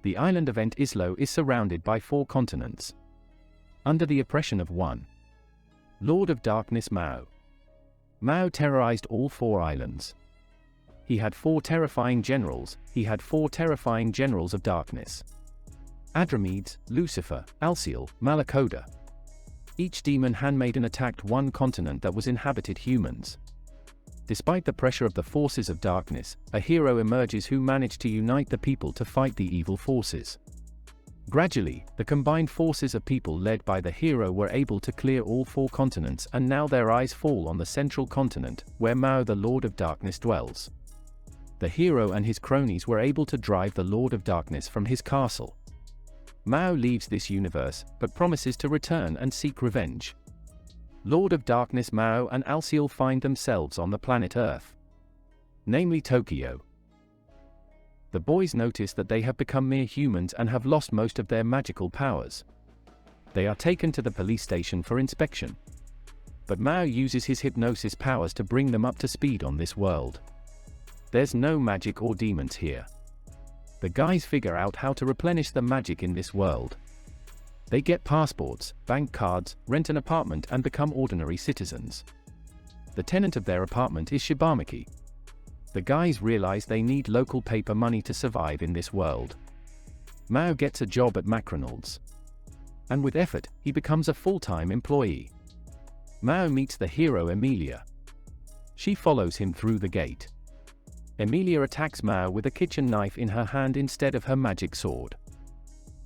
The island of Islo is surrounded by 4 continents. Under the oppression of one Lord of Darkness, Mao. Mao terrorized all 4 islands. He had 4 terrifying generals. He had 4 terrifying generals of darkness: Adromedes, Lucifer, Alciel, Malacoda. Each demon handmaiden attacked one continent that was inhabited humans. Despite the pressure of the forces of darkness, a hero emerges who managed to unite the people to fight the evil forces. Gradually, the combined forces of people led by the hero were able to clear all 4 continents, and now their eyes fall on the central continent, where Mao the Lord of Darkness dwells. The hero and his cronies were able to drive the Lord of Darkness from his castle. Mao leaves this universe, but promises to return and seek revenge. Lord of Darkness Mao and Alciel find themselves on the planet Earth, namely Tokyo. The boys notice that they have become mere humans and have lost most of their magical powers. They are taken to the police station for inspection. But Mao uses his hypnosis powers to bring them up to speed on this world. There's no magic or demons here. The guys figure out how to replenish the magic in this world. They get passports, bank cards, rent an apartment and become ordinary citizens. The tenant of their apartment is Shibamaki. The guys realize they need local paper money to survive in this world. Mao gets a job at Macronald's. And with effort, he becomes a full-time employee. Mao meets the hero Emilia. She follows him through the gate. Emilia attacks Mao with a kitchen knife in her hand instead of her magic sword.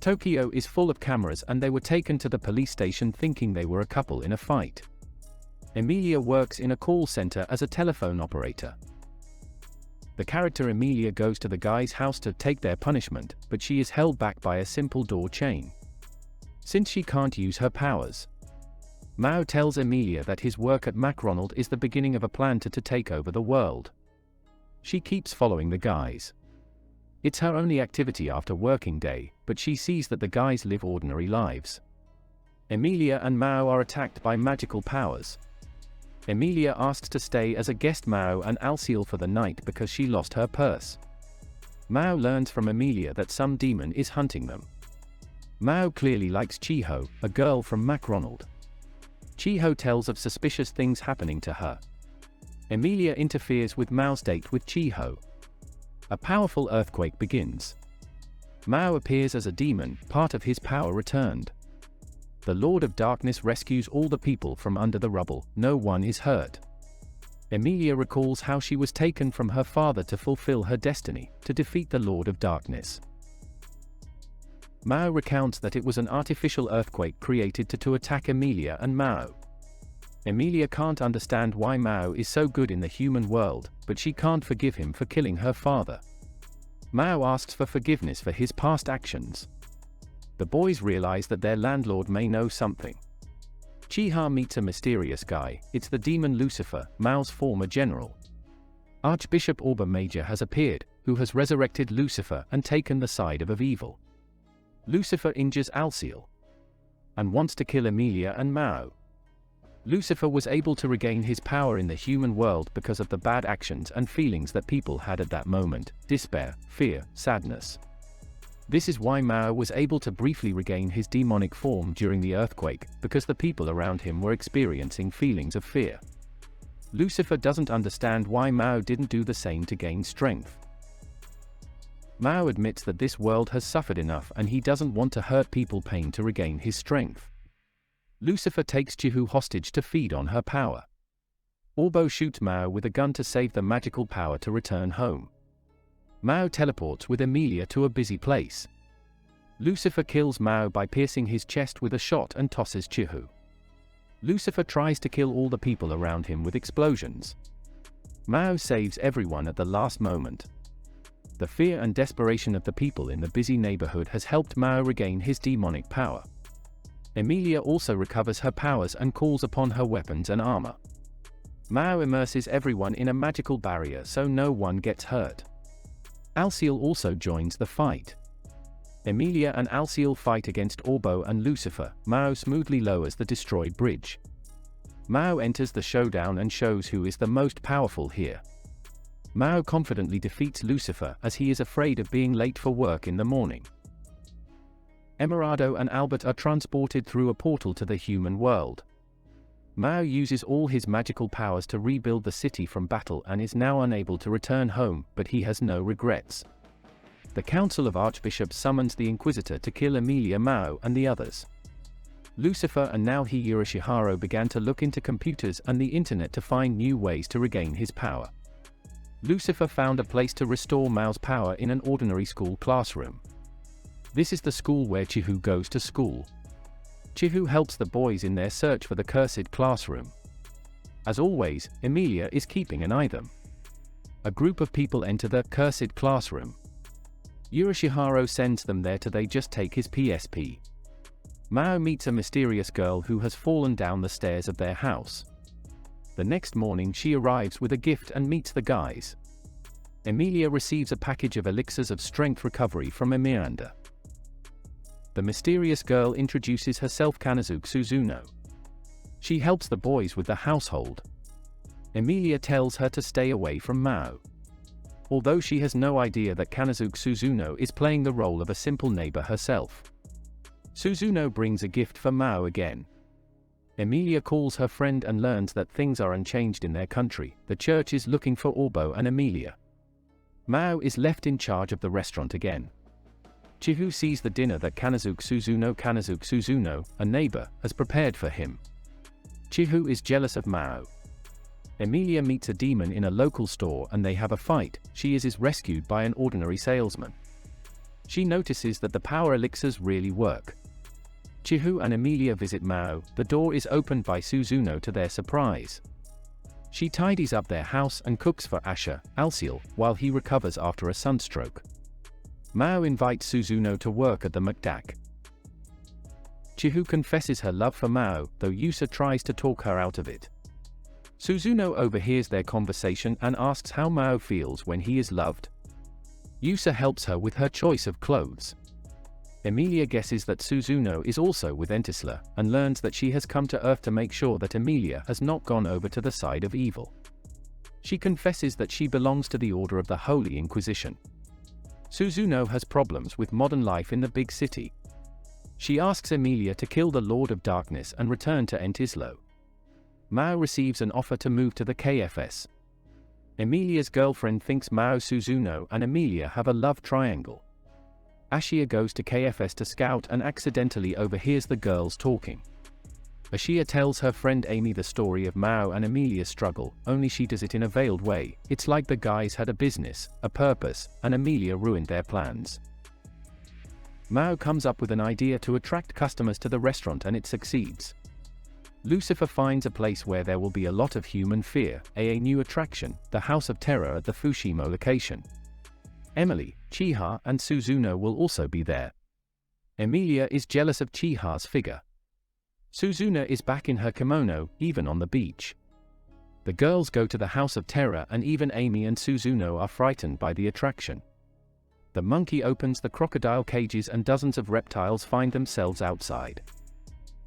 Tokyo is full of cameras and they were taken to the police station thinking they were a couple in a fight. Emilia works in a call center as a telephone operator. The character Emilia goes to the guy's house to take their punishment, but she is held back by a simple door chain. Since she can't use her powers, Mao tells Emilia that his work at Macronald is the beginning of a plan to take over the world. She keeps following the guys. It's her only activity after working day, but she sees that the guys live ordinary lives. Emilia and Mao are attacked by magical powers. Emilia asks to stay as a guest Mao and Alciel for the night because she lost her purse. Mao learns from Emilia that some demon is hunting them. Mao clearly likes Chiho, a girl from Macronald. Chiho tells of suspicious things happening to her. Emilia interferes with Mao's date with Chiho. A powerful earthquake begins. Mao appears as a demon, part of his power returned. The Lord of Darkness rescues all the people from under the rubble, no one is hurt. Emilia recalls how she was taken from her father to fulfill her destiny, to defeat the Lord of Darkness. Mao recounts that it was an artificial earthquake created to attack Emilia and Mao. Emilia can't understand why Mao is so good in the human world, but she can't forgive him for killing her father. Mao asks for forgiveness for his past actions. The boys realize that their landlord may know something. Chiha meets a mysterious guy. It's the demon Lucifer, Mao's former general. Archbishop Orba Major has appeared, who has resurrected Lucifer and taken the side of evil. Lucifer injures Alciel and wants to kill Emilia and Mao. Lucifer was able to regain his power in the human world because of the bad actions and feelings that people had at that moment: despair, fear, sadness. This is why Mao was able to briefly regain his demonic form during the earthquake, because the people around him were experiencing feelings of fear. Lucifer doesn't understand why Mao didn't do the same to gain strength. Mao admits that this world has suffered enough and he doesn't want to hurt people pain to regain his strength. Lucifer takes Chihu hostage to feed on her power. Orbo shoots Mao with a gun to save the magical power to return home. Mao teleports with Emilia to a busy place. Lucifer kills Mao by piercing his chest with a shot and tosses Chihu. Lucifer tries to kill all the people around him with explosions. Mao saves everyone at the last moment. The fear and desperation of the people in the busy neighborhood has helped Mao regain his demonic power. Emilia also recovers her powers and calls upon her weapons and armor. Mao immerses everyone in a magical barrier so no one gets hurt. Alciel also joins the fight. Emilia and Alciel fight against Orbo and Lucifer. Mao smoothly lowers the destroyed bridge. Mao enters the showdown and shows who is the most powerful here. Mao confidently defeats Lucifer as he is afraid of being late for work in the morning. Emerado and Albert are transported through a portal to the human world. Mao uses all his magical powers to rebuild the city from battle and is now unable to return home, but he has no regrets. The Council of Archbishops summons the Inquisitor to kill Emilia, Mao, and the others. Lucifer and now he Yoroshihiro began to look into computers and the internet to find new ways to regain his power. Lucifer found a place to restore Mao's power in an ordinary school classroom. This is the school where Chihu goes to school. Chihu helps the boys in their search for the cursed classroom. As always, Emilia is keeping an eye on them. A group of people enter the cursed classroom. Yoroshihiro sends them there to they just take his PSP. Mao meets a mysterious girl who has fallen down the stairs of their house. The next morning she arrives with a gift and meets the guys. Emilia receives a package of elixirs of strength recovery from Miranda. The mysterious girl introduces herself Kanazuke Suzuno. She helps the boys with the household. Emilia tells her to stay away from Mao. Although she has no idea that Kanazuke Suzuno is playing the role of a simple neighbor herself. Suzuno brings a gift for Mao again. Emilia calls her friend and learns that things are unchanged in their country. The church is looking for Orbo and Emilia. Mao is left in charge of the restaurant again. Chihu sees the dinner that Kanazuke Suzuno, a neighbor, has prepared for him. Chihu is jealous of Mao. Emilia meets a demon in a local store and they have a fight. She is rescued by an ordinary salesman. She notices that the power elixirs really work. Chihu and Emilia visit Mao. The door is opened by Suzuno to their surprise. She tidies up their house and cooks for Asher, Alciel, while he recovers after a sunstroke. Mao invites Suzuno to work at the McDack. Chihu confesses her love for Mao, though Yusa tries to talk her out of it. Suzuno overhears their conversation and asks how Mao feels when he is loved. Yusa helps her with her choice of clothes. Emilia guesses that Suzuno is also with Entisla, and learns that she has come to Earth to make sure that Emilia has not gone over to the side of evil. She confesses that she belongs to the Order of the Holy Inquisition. Suzuno has problems with modern life in the big city. She asks Emilia to kill the Lord of Darkness and return to Entislo. Mao receives an offer to move to the KFS. Emilia's girlfriend thinks Mao, Suzuno, and Emilia have a love triangle. Ashia goes to KFS to scout and accidentally overhears the girls talking. Ashia tells her friend Amy the story of Mao and Emilia's struggle, only she does it in a veiled way. It's like the guys had a business, a purpose, and Emilia ruined their plans. Mao comes up with an idea to attract customers to the restaurant and it succeeds. Lucifer finds a place where there will be a lot of human fear, a new attraction, the House of Terror at the Fushimo location. Emily, Chiha, and Suzuno will also be there. Emilia is jealous of Chiha's figure. Suzuna is back in her kimono, even on the beach. The girls go to the House of Terror and even Amy and Suzuno are frightened by the attraction. The monkey opens the crocodile cages and dozens of reptiles find themselves outside.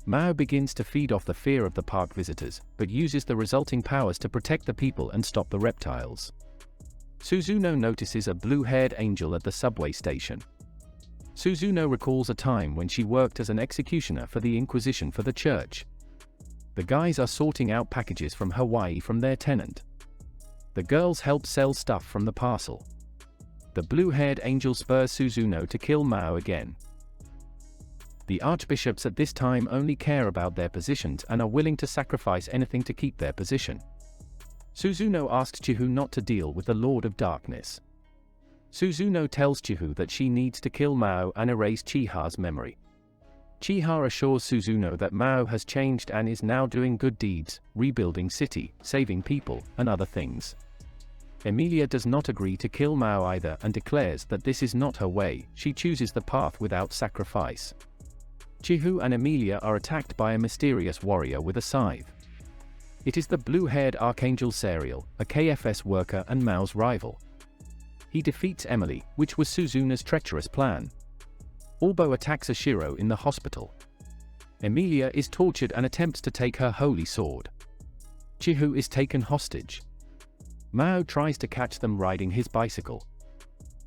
Mao begins to feed off the fear of the park visitors, but uses the resulting powers to protect the people and stop the reptiles. Suzuno notices a blue-haired angel at the subway station. Suzuno recalls a time when she worked as an executioner for the Inquisition for the church. The guys are sorting out packages from Hawaii from their tenant. The girls help sell stuff from the parcel. The blue-haired angel spurs Suzuno to kill Mao again. The archbishops at this time only care about their positions and are willing to sacrifice anything to keep their position. Suzuno asks Chihu not to deal with the Lord of Darkness. Suzuno tells Chihu that she needs to kill Mao and erase Chiha's memory. Chiha assures Suzuno that Mao has changed and is now doing good deeds, rebuilding city, saving people, and other things. Emilia does not agree to kill Mao either and declares that this is not her way. She chooses the path without sacrifice. Chihu and Emilia are attacked by a mysterious warrior with a scythe. It is the blue-haired Archangel Serial, a KFS worker and Mao's rival. He defeats Emily, which was Suzuna's treacherous plan. Orbo attacks Ashiro in the hospital. Emilia is tortured and attempts to take her holy sword. Chihu is taken hostage. Mao tries to catch them riding his bicycle.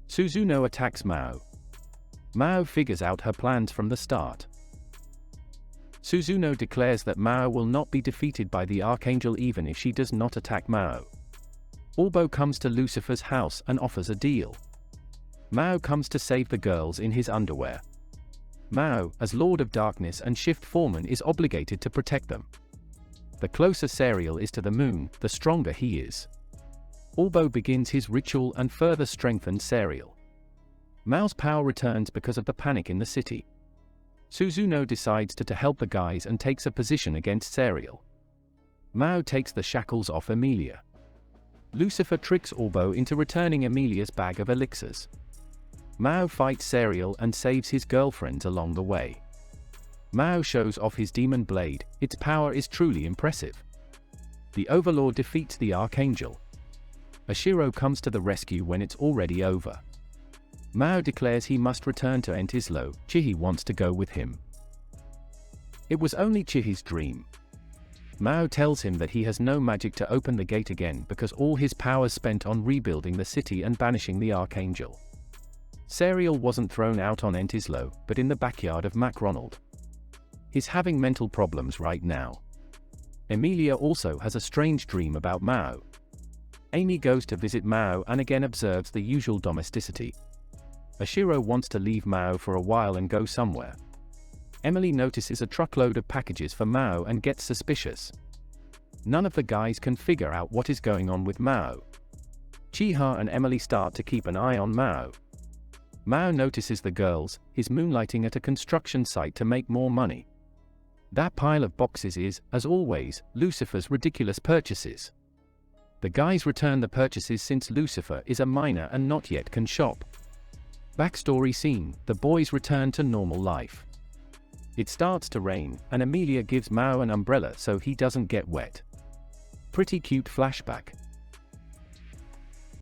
Suzuno attacks Mao. Mao figures out her plans from the start. Suzuno declares that Mao will not be defeated by the Archangel even if she does not attack Mao. Albo comes to Lucifer's house and offers a deal. Mao comes to save the girls in his underwear. Mao, as Lord of Darkness and Shift Foreman, is obligated to protect them. The closer Serial is to the moon, the stronger he is. Albo begins his ritual and further strengthens Serial. Mao's power returns because of the panic in the city. Suzuno decides to help the guys and takes a position against Serial. Mao takes the shackles off Emilia. Lucifer tricks Albo into returning Emilia's bag of elixirs. Mao fights Serial and saves his girlfriends along the way. Mao shows off his demon blade, its power is truly impressive. The Overlord defeats the Archangel. Ashiro comes to the rescue when it's already over. Mao declares he must return to Entislo. Chihi wants to go with him. It was only Chihi's dream. Mao tells him that he has no magic to open the gate again because all his power spent on rebuilding the city and banishing the Archangel. Serial wasn't thrown out on Entislo, but in the backyard of Macronald. He's having mental problems right now. Emilia also has a strange dream about Mao. Amy goes to visit Mao and again observes the usual domesticity. Ashiro wants to leave Mao for a while and go somewhere. Emily notices a truckload of packages for Mao and gets suspicious. None of the guys can figure out what is going on with Mao. Chiha and Emily start to keep an eye on Mao. Mao notices the girls, he's moonlighting at a construction site to make more money. That pile of boxes is, as always, Lucifer's ridiculous purchases. The guys return the purchases since Lucifer is a minor and not yet can shop. Backstory scene, the boys return to normal life. It starts to rain, and Emilia gives Mao an umbrella so he doesn't get wet. Pretty cute flashback.